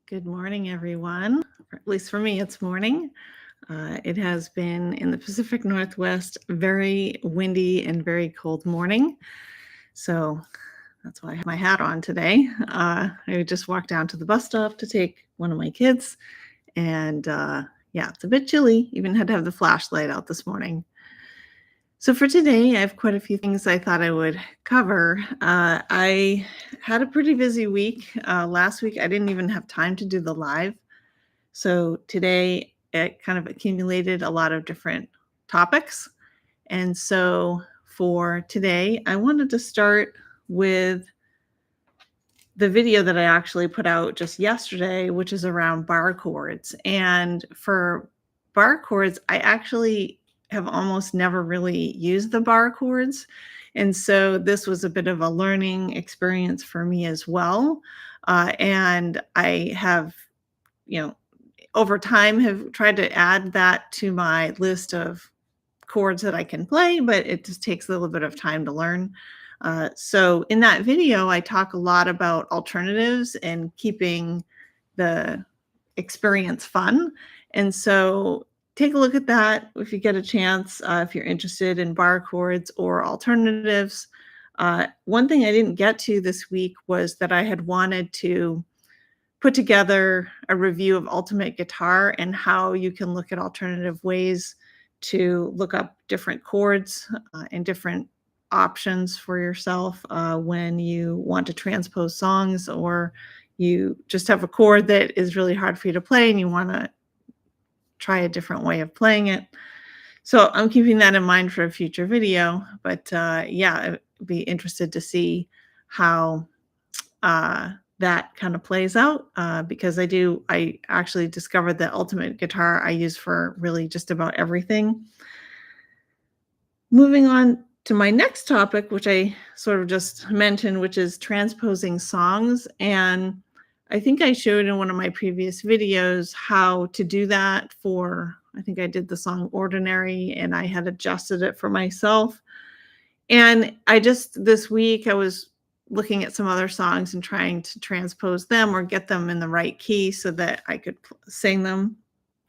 Good morning, everyone. At least for me, it's morning. It has been in the Pacific Northwest, very windy and very cold morning. So that's why I have my hat on today. I just walked down to the bus stop to take one of my kids. And yeah, it's a bit chilly. Even had to have the flashlight out this morning. So for today, I have quite a few things I thought I would cover. I had a pretty busy week. Last week, I didn't even have time to do the live. So today, it kind of accumulated a lot of different topics. And so for today, I wanted to start with the video that I actually put out just yesterday, which is around bar chords. And for bar chords, I actually have almost never really used the bar chords. And so this was a bit of a learning experience for me as well. And I have, over time have tried to add that to my list of chords that I can play, but it just takes a little bit of time to learn. So in that video, I talk a lot about alternatives and keeping the experience fun. And so take a look at that if you get a chance, if you're interested in bar chords or alternatives. One thing I didn't get to this week was that I had wanted to put together a review of Ultimate Guitar and how you can look at alternative ways to look up different chords and different options for yourself when you want to transpose songs, or you just have a chord that is really hard for you to play and you want to try a different way of playing it. So I'm keeping that in mind for a future video, but yeah, I'd be interested to see how that kind of plays out because I actually discovered that Ultimate Guitar I use for really just about everything. Moving on to my next topic, which I sort of just mentioned, which is transposing songs. And I think I showed in one of my previous videos how to do that I think I did the song Ordinary, and I had adjusted it for myself. And this week, I was looking at some other songs and trying to transpose them or get them in the right key so that I could sing them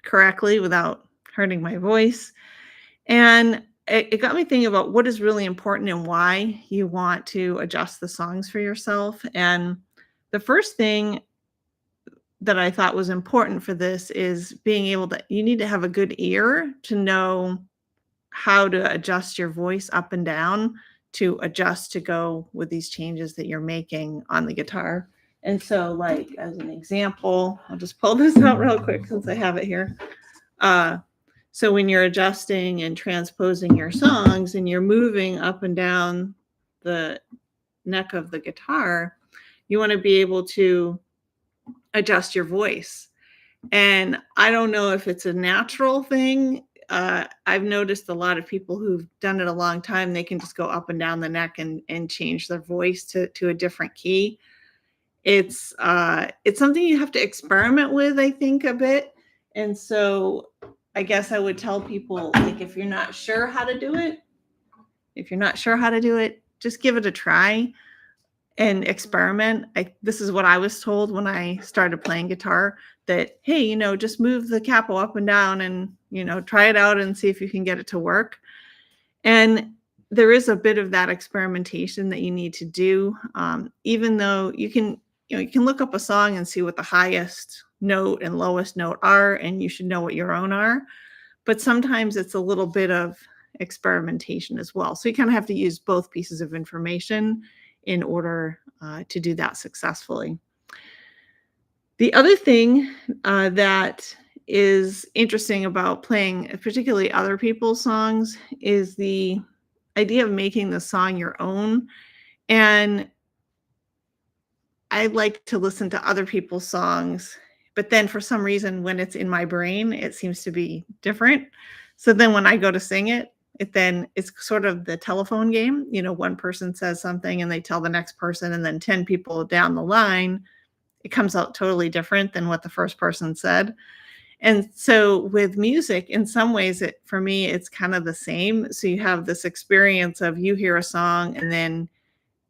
correctly without hurting my voice. And it got me thinking about what is really important and why you want to adjust the songs for yourself. And the first thing that I thought was important for this is you need to have a good ear to know how to adjust your voice up and down to adjust to go with these changes that you're making on the guitar. And so, like, as an example, I'll just pull this out real quick since I have it here. So when you're adjusting and transposing your songs and you're moving up and down the neck of the guitar, you want to be able to adjust your voice. And I don't know if it's a natural thing. I've noticed a lot of people who've done it a long time, they can just go up and down the neck and change their voice to a different key. It's something you have to experiment with, I think, a bit. And so I guess I would tell people, like, if you're not sure how to do it, just give it a try and experiment. This is what I was told when I started playing guitar, that, hey, just move the capo up and down and, try it out and see if you can get it to work. And there is a bit of that experimentation that you need to do, even though you can look up a song and see what the highest note and lowest note are, and you should know what your own are. But sometimes it's a little bit of experimentation as well. So you kind of have to use both pieces of information in order to do that successfully. The other thing that is interesting about playing particularly other people's songs is the idea of making the song your own. And I like to listen to other people's songs, but then for some reason, when it's in my brain, it seems to be different. So then when I go to sing it, it's sort of the telephone game. One person says something and they tell the next person, and then 10 people down the line, it comes out totally different than what the first person said. And so with music, in some ways, for me, it's kind of the same. So you have this experience of you hear a song and then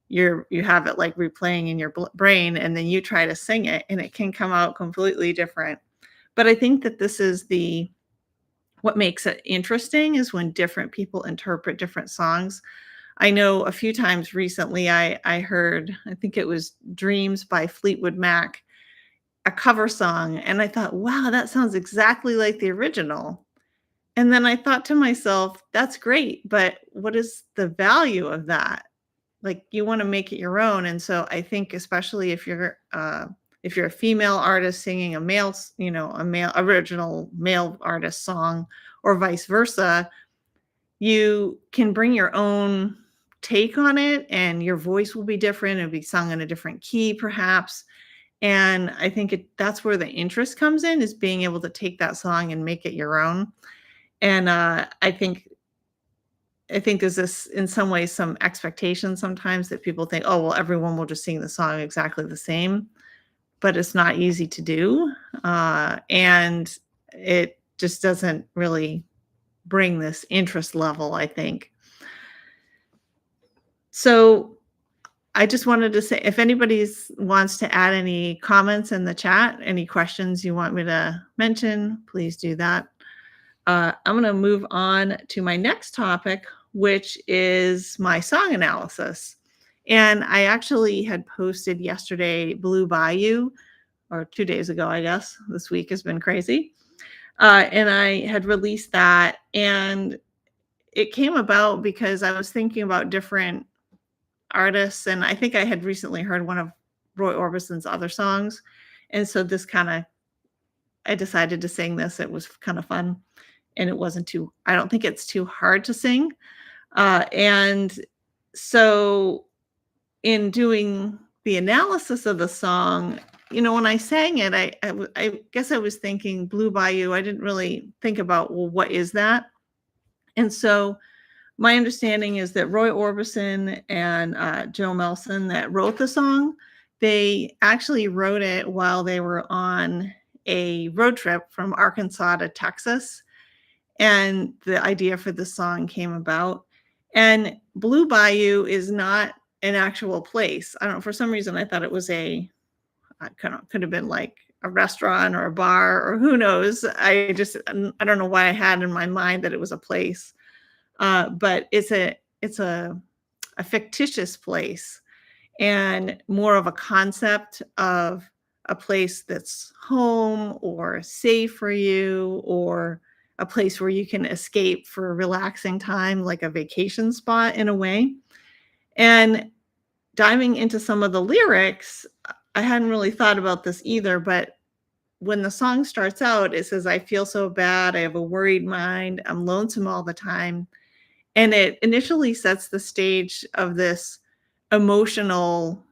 you have it like replaying in your brain, and then you try to sing it, and it can come out completely different. But I think that this is what makes it interesting is when different people interpret different songs. I know a few times recently I heard, I think it was Dreams by Fleetwood Mac, a cover song, and I thought, "Wow, that sounds exactly like the original." And then I thought to myself, "That's great, but what is the value of that?" Like, you wanna make it your own, and so I think especially if you're a female artist singing a male s you know, a male original male artist song or vice versa, you can bring your own take on it, and your voice will be different, it'll be sung in a different key perhaps, and I think that's where the interest comes in, is being able to take that song and make it your own, and, I think there's this, in some ways, some expectation sometimes that people think, "Oh, well, everyone will just sing the song exactly the same," but it's not easy to do, and it just doesn't really bring this interest level, I think. So, I just wanted to say, if anybody's wants to add any comments in the chat, any questions you want me to mention, please do that. I'm gonna move on to my next topic, which is my song analysis. And I actually had posted yesterday Blue Bayou, or 2 days ago, I guess. This week has been crazy. And I had released that, and it came about because I was thinking about different artists, and I think I had recently heard one of Roy Orbison's other songs, and so this kinda I decided to sing this. It was kind of fun, and it wasn't too I don't think it's too hard to sing. And so in doing the analysis of the song, when I sang it, I guess I was thinking Blue Bayou. I didn't really think about, well, what is that? And so my understanding is that Roy Orbison and Joe Melson that wrote the song, they actually wrote it while they were on a road trip from Arkansas to Texas, and the idea for the song came about. And Blue Bayou is not an actual place. I don't know, for some reason I thought it was could have been like a restaurant or a bar, or who knows. I don't know why I had in my mind that it was a place. But it's a fictitious place, and more of a concept of a place that's home or safe for you, or a place where you can escape for a relaxing time, like a vacation spot in a way. And diving into some of the lyrics, I hadn't really thought about this either, but when the song starts out, it says, "I feel so bad. I have a worried mind. I'm lonesome all the time." And it initially sets the stage of this emotional,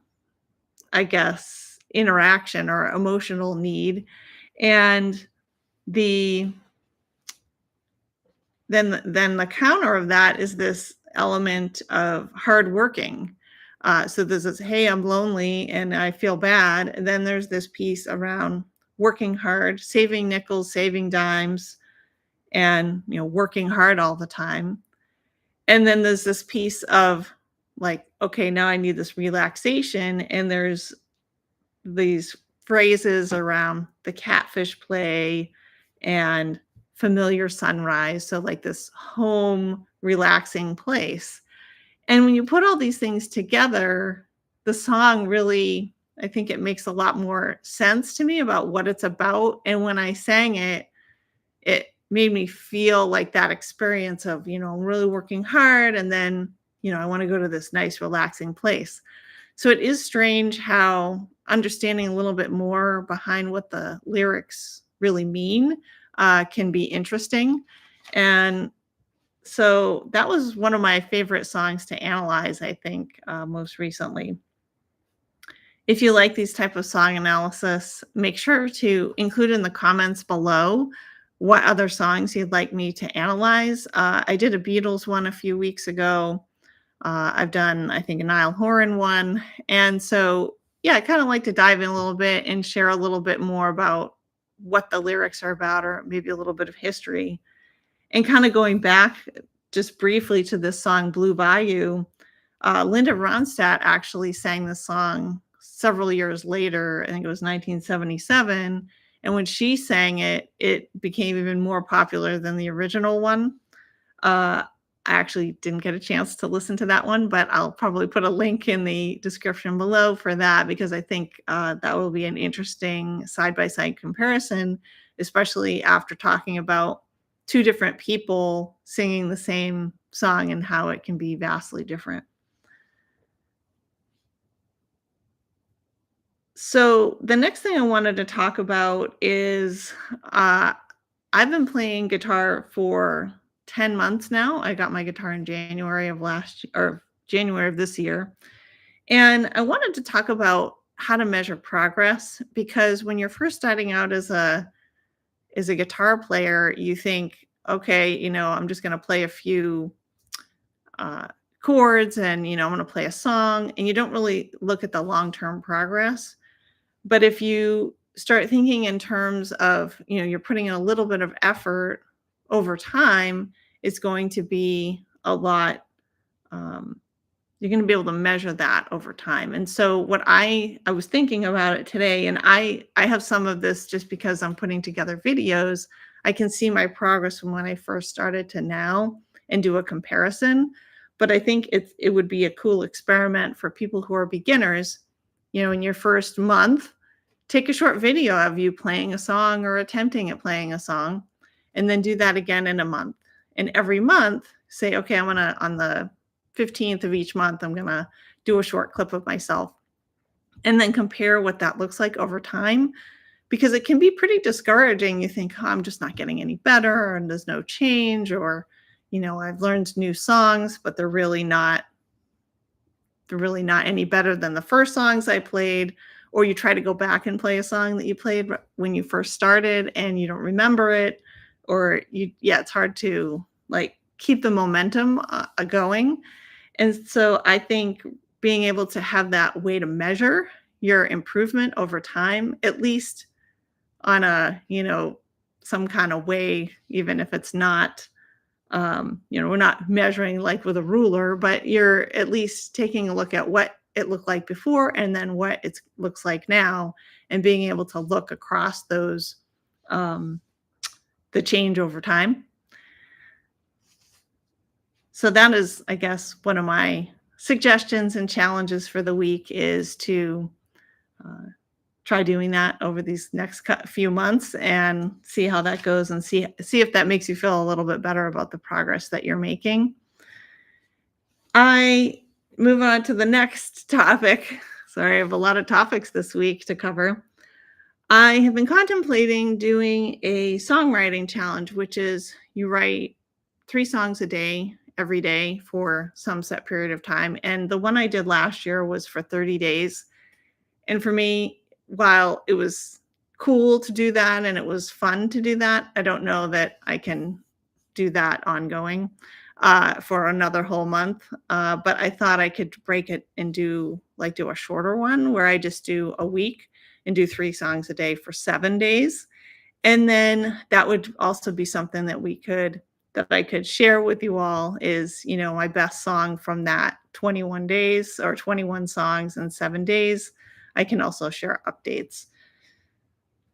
I guess, interaction or emotional need. And the then the counter of that is this element of hardworking. So there's this, "Hey, I'm lonely and I feel bad." And then there's this piece around working hard, saving nickels, saving dimes, and working hard all the time. And then there's this piece of like, "Okay, now I need this relaxation." And there's these phrases around the catfish play and familiar sunrise. So, like, this home, relaxing place. And when you put all these things together, the song really, I think it makes a lot more sense to me about what it's about. And when I sang it, it made me feel like that experience of, I'm really working hard, and then, I want to go to this nice relaxing place. So it is strange how understanding a little bit more behind what the lyrics really mean can be interesting. And so that was one of my favorite songs to analyze, I think, most recently. If you like these type of song analysis, make sure to include in the comments below what other songs you'd like me to analyze. I did a Beatles one a few weeks ago. I've done, I think, a Niall Horan one. And so, yeah, I kind of like to dive in a little bit and share a little bit more about what the lyrics are about, or maybe a little bit of history. And kind of going back just briefly to this song, Blue Bayou. Linda Ronstadt actually sang the song several years later. I think it was 1977. And when she sang it, it became even more popular than the original one. I actually didn't get a chance to listen to that one, but I'll probably put a link in the description below for that because I think that will be an interesting side-by-side comparison, especially after talking about two different people singing the same song and how it can be vastly different. So the next thing I wanted to talk about is I've been playing guitar for 10 months now. I got my guitar in January of January of this year. And I wanted to talk about how to measure progress because when you're first starting out as a guitar player, you think, okay, I'm just going to play a few uh, chords and I'm going to play a song, and you don't really look at the long-term progress. But if you start thinking in terms of, you're putting in a little bit of effort over time, it's going to be a lot. You're going to be able to measure that over time. And so what I was thinking about it today, and I have some of this just because I'm putting together videos. I can see my progress from when I first started to now and do a comparison. But I think it would be a cool experiment for people who are beginners. In your first month, take a short video of you playing a song or attempting at playing a song, and then do that again in a month. And every month, say, okay, on the 15th of each month, I'm going to do a short clip of myself and then compare what that looks like over time, because it can be pretty discouraging. You think, oh, I'm just not getting any better, and there's no change, or, I've learned new songs, but they're really not any better than the first songs I played. Or you try to go back and play a song that you played when you first started and you don't remember it, or it's hard to keep the momentum going. And so I think being able to have that way to measure your improvement over time, at least on a, some kind of way, even if it's not, we're not measuring like with a ruler, but you're at least taking a look at what it looked like before and then what it looks like now, and being able to look across those, the change over time. So that is, I guess, one of my suggestions and challenges for the week is to try doing that over these next few months and see how that goes, and see if that makes you feel a little bit better about the progress that you're making. I move on to the next topic. Sorry, I have a lot of topics this week to cover. I have been contemplating doing a songwriting challenge, which is you write 3 songs a day, every day for some set period of time. And the one I did last year was for 30 days. And for me, while it was cool to do that and it was fun to do that, I don't know that I can do that ongoing for another whole month. But I thought I could break it and do a shorter one where I just do a week and do 3 songs a day for 7 days. And then that would also be something that I could share with you all is, my best song from that 21 days or 21 songs in 7 days. I can also share updates.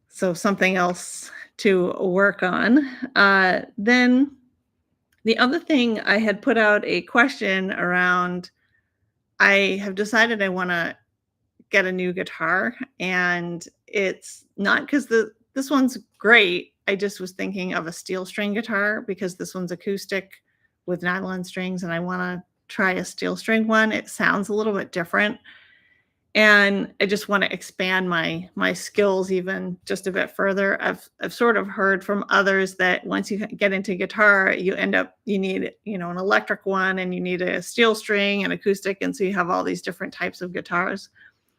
So something else to work on. Then the other thing, I had put out a question around, I have decided I want to get a new guitar, and it's not because this one's great. I just was thinking of a steel string guitar because this one's acoustic with nylon strings, and I want to try a steel string one. It sounds a little bit different. And I just want to expand my skills even just a bit further. I've sort of heard from others that once you get into guitar, you need, an electric one, and you need a steel string and acoustic. And so you have all these different types of guitars.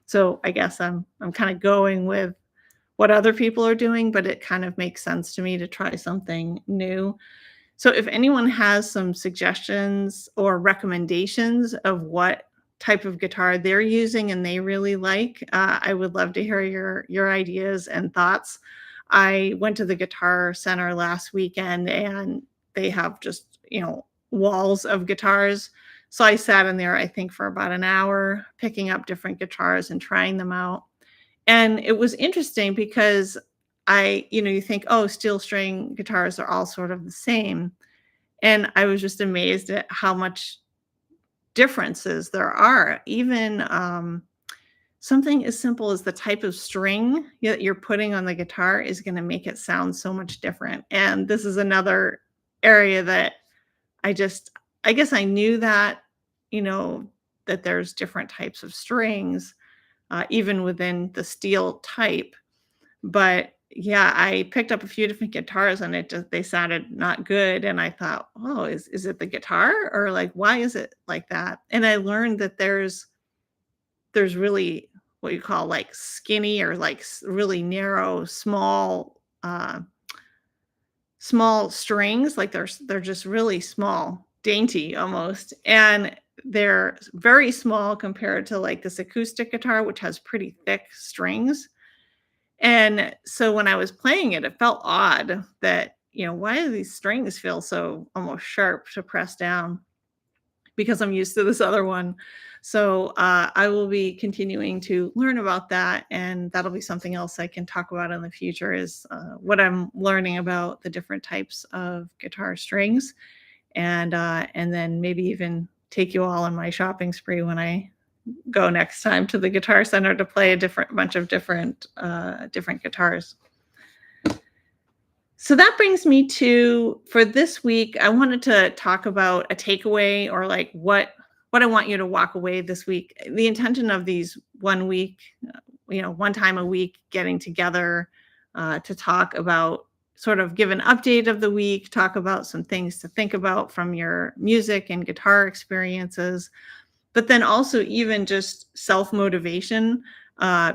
So I guess I'm kind of going with what other people are doing, but it kind of makes sense to me to try something new. So if anyone has some suggestions or recommendations of what type of guitar they're using and they really like, I would love to hear your ideas and thoughts. I went to the Guitar Center last weekend, and they have just, walls of guitars. So I sat in there, I think, for about an hour, picking up different guitars and trying them out. And it was interesting because you think, oh, steel string guitars are all sort of the same. And I was just amazed at how much differences there are. Even something as simple as the type of string that you're putting on the guitar is going to make it sound so much different. And this is another area that I just, I guess I knew that, you know, that there's different types of strings, even within the steel type. But yeah, I picked up a few different guitars and they sounded not good. And I thought, oh, is it the guitar, or like, why is it like that? And I learned that there's really what you call like skinny, or like really narrow, small strings. Like they're just really small, dainty almost. And they're very small compared to like this acoustic guitar, which has pretty thick strings. And so when I was playing it, it felt odd that, why do these strings feel so almost sharp to press down? Because I'm used to this other one. So I will be continuing to learn about that, and that'll be something else I can talk about in the future, is what I'm learning about the different types of guitar strings, and then maybe even take you all on my shopping spree when I go next time to the Guitar Center to play a bunch of different guitars. So that brings me to, for this week, I wanted to talk about a takeaway, or like what I want you to walk away this week. The intention of these 1 week, one time a week getting together to talk about, sort of give an update of the week, talk about some things to think about from your music and guitar experiences, but then also even just self-motivation,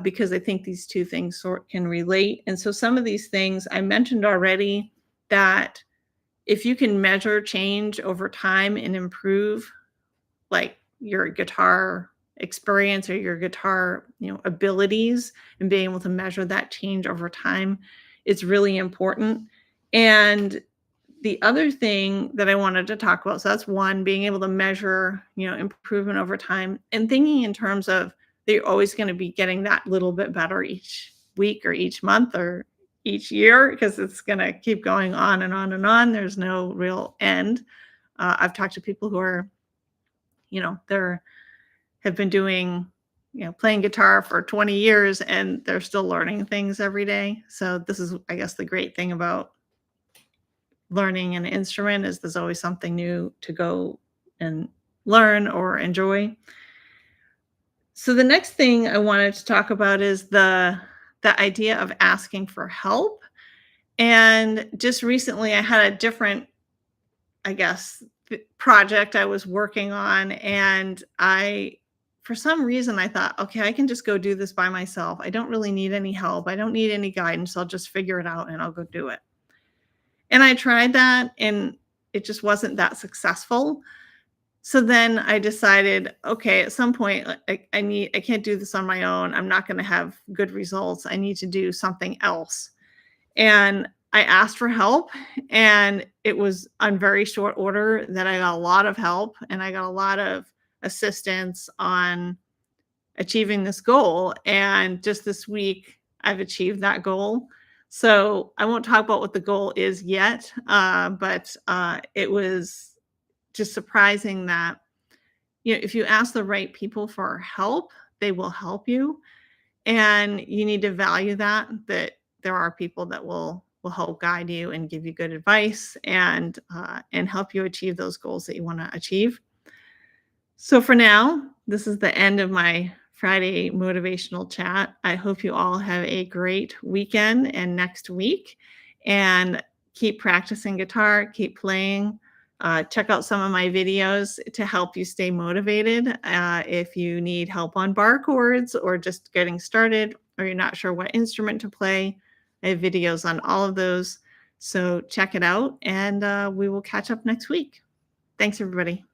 because I think these two things can relate. And so some of these things I mentioned already, that if you can measure change over time and improve like your guitar experience or your guitar, abilities, and being able to measure that change over time, it's really important. And the other thing that I wanted to talk about, so that's one, being able to measure, improvement over time, and thinking in terms of they're always going to be getting that little bit better each week or each month or each year, because it's going to keep going on and on and on. There's no real end. I've talked to people who are, they're have been doing, playing guitar for 20 years, and they're still learning things every day. So this is, I guess, the great thing about learning an instrument, is there's always something new to go and learn or enjoy. So the next thing I wanted to talk about is the idea of asking for help. And just recently I had a different, I guess, project I was working on, and for some reason I thought, okay, I can just go do this by myself. I don't really need any help. I don't need any guidance. I'll just figure it out and I'll go do it. And I tried that, and it just wasn't that successful. So then I decided, okay, at some point, I can't do this on my own. I'm not going to have good results. I need to do something else. And I asked for help, and it was on very short order that I got a lot of help, and I got a lot of assistance on achieving this goal. And just this week, I've achieved that goal. So I won't talk about what the goal is yet, but it was just surprising that, if you ask the right people for help, they will help you. And you need to value that there are people that will help guide you and give you good advice, and help you achieve those goals that you want to achieve. So for now, this is the end of my Friday motivational chat. I hope you all have a great weekend and next week, and keep practicing guitar, keep playing. Check out some of my videos to help you stay motivated. If you need help on bar chords, or just getting started, or you're not sure what instrument to play, I have videos on all of those. So check it out, and we will catch up next week. Thanks, everybody.